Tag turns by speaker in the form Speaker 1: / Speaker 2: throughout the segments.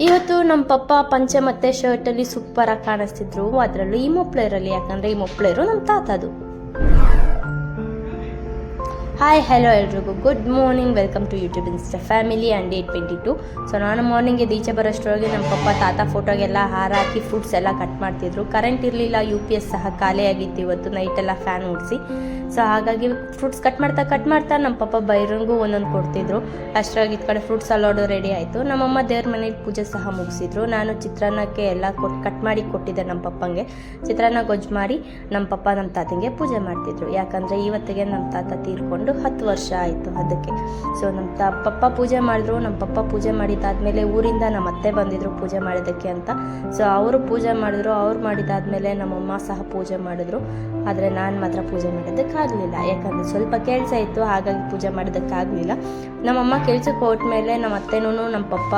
Speaker 1: ಇವತ್ತು ನಮ್ಮ ಪಪ್ಪ ಪಂಚೆ ಮತ್ತು ಶರ್ಟಲ್ಲಿ ಸೂಪರಾಗಿ ಕಾಣಿಸ್ತಿದ್ರು. ಅದರಲ್ಲೂ ಈ ಮೊಪ್ಲೇರಲ್ಲಿ, ಯಾಕಂದರೆ ಈ ಮೊಪ್ಲೇರು ನಮ್ಮ ತಾತದು. ಹಾಯ್ ಹಲೋ ಎಲ್ರಿಗೂ good morning, welcome to YouTube Insta family and 822. So ನಾನು ಮಾರ್ನಿಂಗ್ ಈಚೆ ಬರೋಷ್ಟರೊಳಗೆ ನಮ್ಮ ಪಪ್ಪ ತಾತ ಫೋಟೋಗೆಲ್ಲ ಹಾರ ಹಾಕಿ ಫ್ರೂಟ್ಸ್ ಎಲ್ಲ ಕಟ್ ಮಾಡ್ತಿದ್ರು. ಕರೆಂಟ್ ಇರಲಿಲ್ಲ, UPS ಸಹ ಖಾಲಿಯಾಗಿತ್ತು ಇವತ್ತು, ನೈಟೆಲ್ಲ ಫ್ಯಾನ್ ಓಡಿಸಿ. ಸೊ ಹಾಗಾಗಿ ಫ್ರೂಟ್ಸ್ ಕಟ್ ಮಾಡ್ತಾ ನಮ್ಮ ಪಪ್ಪ ಬೈರಂಗೂ ಒಂದೊಂದು ಕೊಡ್ತಿದ್ರು. ಅಷ್ಟರಾಗಿ ಈ ಕಡೆ ಫ್ರೂಟ್ಸ್ ಸಲಾಡ್ ರೆಡಿ ಆಯಿತು. ನಮ್ಮಮ್ಮ ದೇವ್ರ ಮನೇಲಿ ಪೂಜೆ ಸಹ ಮುಗಿಸಿದ್ರು. ನಾನು ಚಿತ್ರಾನ್ನಕ್ಕೆ ಎಲ್ಲ ಕಟ್ ಮಾಡಿ ಕೊಟ್ಟಿದ್ದೆ ನಮ್ಮ ಪಪ್ಪಂಗೆ. ಚಿತ್ರಾನ್ನ ಗೊಜ್ಜು ಮಾಡಿ ನಮ್ಮ ಪಪ್ಪ ನಮ್ಮ ತಾತಂಗೆ ಪೂಜೆ ಮಾಡ್ತಿದ್ರು. ಯಾಕಂದರೆ ಇವತ್ತಿಗೆ ನಮ್ಮ ತಾತ ತೀರ್ಕೊಂಡು 10 ವರ್ಷ ಆಯಿತು ಅದಕ್ಕೆ. ಸೊ ನಮ್ಮ ಪಪ್ಪ ಪೂಜೆ ಮಾಡಿದ್ರು. ನಮ್ಮ ಪಪ್ಪ ಪೂಜೆ ಮಾಡಿದ್ದಾದಮೇಲೆ ಊರಿಂದ ನಮ್ಮ ಅತ್ತೆ ಬಂದಿದ್ರು ಪೂಜೆ ಮಾಡೋದಕ್ಕೆ ಅಂತ. ಸೊ ಅವರು ಪೂಜೆ ಮಾಡಿದ್ರು. ಅವ್ರು ಮಾಡಿದ್ದಾದಮೇಲೆ ನಮ್ಮಮ್ಮ ಸಹ ಪೂಜೆ ಮಾಡಿದ್ರು. ಆದರೆ ನಾನು ಮಾತ್ರ ಪೂಜೆ ಮಾಡೋದಕ್ಕಾಗಲಿಲ್ಲ, ಯಾಕಂದರೆ ಸ್ವಲ್ಪ ಕೆಲಸ ಇತ್ತು, ಹಾಗಾಗಿ ಪೂಜೆ ಮಾಡೋದಕ್ಕಾಗಲಿಲ್ಲ. ನಮ್ಮಮ್ಮ ಕೆಲಸಕ್ಕೆ ಹೋದ್ಮೇಲೆ ನಮ್ಮ ಅತ್ತೆನೂ ನಮ್ಮ ಪಪ್ಪ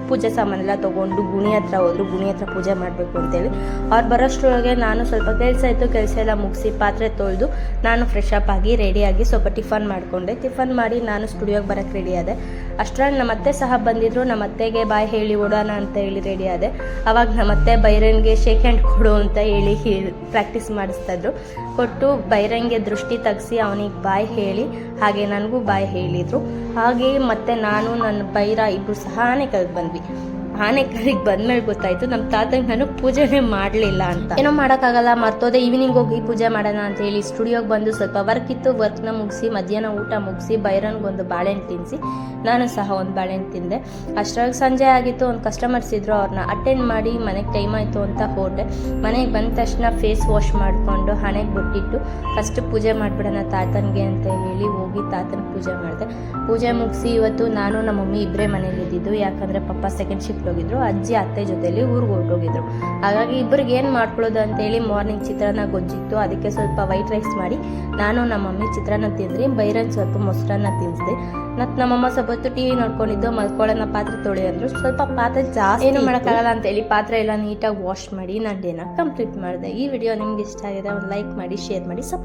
Speaker 1: ಪೂಜೆ ಸಾಮಾನೆಲ್ಲ ತೊಗೊಂಡು ಗುಣಿ ಹತ್ರ ಹೋದ್ರು. ಗುಣಿ ಹತ್ರ ಪೂಜೆ ಮಾಡಬೇಕು ಅಂತೇಳಿ ಅವ್ರು ಬರೋಷ್ಟರೊಳಗೆ ನಾನು ಸ್ವಲ್ಪ ಕೆಲಸ ಇತ್ತು, ಕೆಲಸ ಎಲ್ಲ ಮುಗಿಸಿ ಪಾತ್ರೆ ತೊಳೆದು ನಾನು ಫ್ರೆಶ್ ಅಪ್ ಆಗಿ ರೆಡಿಯಾಗಿ ಸ್ವಲ್ಪ ಟಿಫನ್ ಮಾಡಿಕೊಂಡೆ. ಟಿಫನ್ ಮಾಡಿ ನಾನು ಸ್ಟುಡಿಯೋಗೆ ಬರೋಕ್ಕೆ ರೆಡಿ ಆದೆ. ಅಷ್ಟರಲ್ಲಿ ನಮ್ಮ ಅತ್ತೆ ಸಹ ಬಂದಿದ್ರು. ನಮ್ಮ ಅತ್ತೆಗೆ ಬಾಯ್ ಹೇಳಿ ಓಡೋಣ ಅಂತ ಹೇಳಿ ರೆಡಿ ಆದೆ. ಅವಾಗ ನಮ್ಮ ಅತ್ತೆ ಬೈರನ್ಗೆ ಶೇಕ್ ಹ್ಯಾಂಡ್ ಕೊಡು ಅಂತ ಹೇಳಿ ಪ್ರಾಕ್ಟೀಸ್ ಮಾಡಿಸ್ತಾ ಇದ್ರು. ಕೊಟ್ಟು ಬೈರಂಗೆ ದೃಷ್ಟಿ ತೆಗೆಸಿ ಅವನಿಗೆ ಬಾಯ್ ಹೇಳಿ, ಹಾಗೆ ನನಗೂ ಬಾಯ್ ಹೇಳಿದರು. ಹಾಗೆ ಮತ್ತೆ ನಾನು ನನ್ನ ಬೈರ ಇಬ್ಬರು ಸಹ ಆನೆಕಲ್ಗೆ ಬಂದ್ವಿ. ಆನೆಕಲ್ಲಿಗೆ ಬಂದ್ಮೇಲೆ ಗೊತ್ತಾಯಿತು ನಮ್ಮ ತಾತಂಗೆ ನಾನು ಪೂಜೆನೇ ಮಾಡಲಿಲ್ಲ ಅಂತ. ಏನೋ ಮಾಡೋಕ್ಕಾಗಲ್ಲ, ಮರ್ತೋದೆ. ಈವ್ನಿಂಗ್ ಹೋಗಿ ಪೂಜೆ ಮಾಡೋಣ ಅಂತ ಹೇಳಿ ಸ್ಟುಡಿಯೋಗೆ ಬಂದು ಸ್ವಲ್ಪ ವರ್ಕ್ ಇತ್ತು, ವರ್ಕ್ನ ಮುಗಿಸಿ ಮಧ್ಯಾಹ್ನ ಊಟ ಮುಗಿಸಿ ಬೈರನ್ಗೊಂದು ಬಾಳೆಹಣ್ಣು ತಿನ್ನಿಸಿ ನಾನು ಸಹ ಒಂದು ಬಾಳೆಹಣ್ಣು ತಿಂದೆ. ಅಷ್ಟರಾಗಿ ಸಂಜೆ ಆಗಿತ್ತು. ಒಂದು ಕಸ್ಟಮರ್ಸ್ ಇದ್ದರು, ಅವ್ರನ್ನ ಅಟೆಂಡ್ ಮಾಡಿ ಮನೆಗೆ ಟೈಮ್ ಆಯಿತು ಅಂತ ಹೊರಟೆ. ಮನೆಗೆ ಬಂದ ತಕ್ಷಣ ಫೇಸ್ ವಾಶ್ ಮಾಡಿಕೊಂಡು ಹಣೆಗೆ ಬೊಟ್ಟಿಟ್ಟು ಫಸ್ಟ್ ಪೂಜೆ ಮಾಡಿಬಿಡೋಣ ತಾತನಿಗೆ ಅಂತ ಹೇಳಿ ಹೋಗಿ ತಾತನ ಪೂಜೆ ಮಾಡಿದೆ. ಪೂಜೆ ಮುಗಿಸಿ ಇವತ್ತು ನಾನು ನಮ್ಮ ಮಮ್ಮಿ ಇಬ್ಬರೇ ಮನೇಲಿ ಇದ್ದಿದ್ದು. ಯಾಕಂದರೆ ಪಪ್ಪ ಸೆಕೆಂಡ್ ಶಿಫ್ಟ್ ಹೋಗಿದ್ರು, ಅಜ್ಜಿ ಅತ್ತೆ ಜೊತೆಲಿ ಊರಿಗೆ ಹೊರಟೋಗಿದ್ರು. ಹಾಗಾಗಿ ಇಬ್ಬರಿಗೆ ಏನು ಮಾಡ್ಕೊಳ್ಳೋದು ಅಂತೇಳಿ ಮಾರ್ನಿಂಗ್ ಚಿತ್ರಾನ್ನ ಗೊಜ್ಜಿತ್ತು, ಅದಕ್ಕೆ ಸ್ವಲ್ಪ ವೈಟ್ ರೈಸ್ ಮಾಡಿ ನಾನು ನಮ್ಮ ಮಮ್ಮಿ ಚಿತ್ರಾನ್ನ ತಿಂದ್ರಿ. ಬೈರನ್ ಸ್ವಲ್ಪ ಮೊಸರನ್ನ ತಿನ್ನಿಸಿದೆ. ಮತ್ತು ನಮ್ಮಮ್ಮ ಸ್ವಲ್ಪ ಹೊತ್ತು TV ನೋಡ್ಕೊಂಡಿದ್ದು. ಮಲ್ಕೊಳ್ಳೋಣ ಪಾತ್ರೆ ತೊಳಿ ಅಂದರು. ಸ್ವಲ್ಪ ಪಾತ್ರೆ ಜಾಸ್ತಿ ಏನು ಮಾಡೋಕ್ಕಾಗಲ್ಲ ಅಂತೇಳಿ ಪಾತ್ರೆ ಎಲ್ಲ ನೀಟಾಗಿ ವಾಶ್ ಮಾಡಿ ನಾನು ಡೇನ ಕಂಪ್ಲೀಟ್ ಮಾಡಿದೆ. ಈ ವಿಡಿಯೋ ನಿಮ್ಗೆ ಇಷ್ಟ ಆಗಿದೆ ಒಂದು ಲೈಕ್ ಮಾಡಿ, ಶೇರ್ ಮಾಡಿ,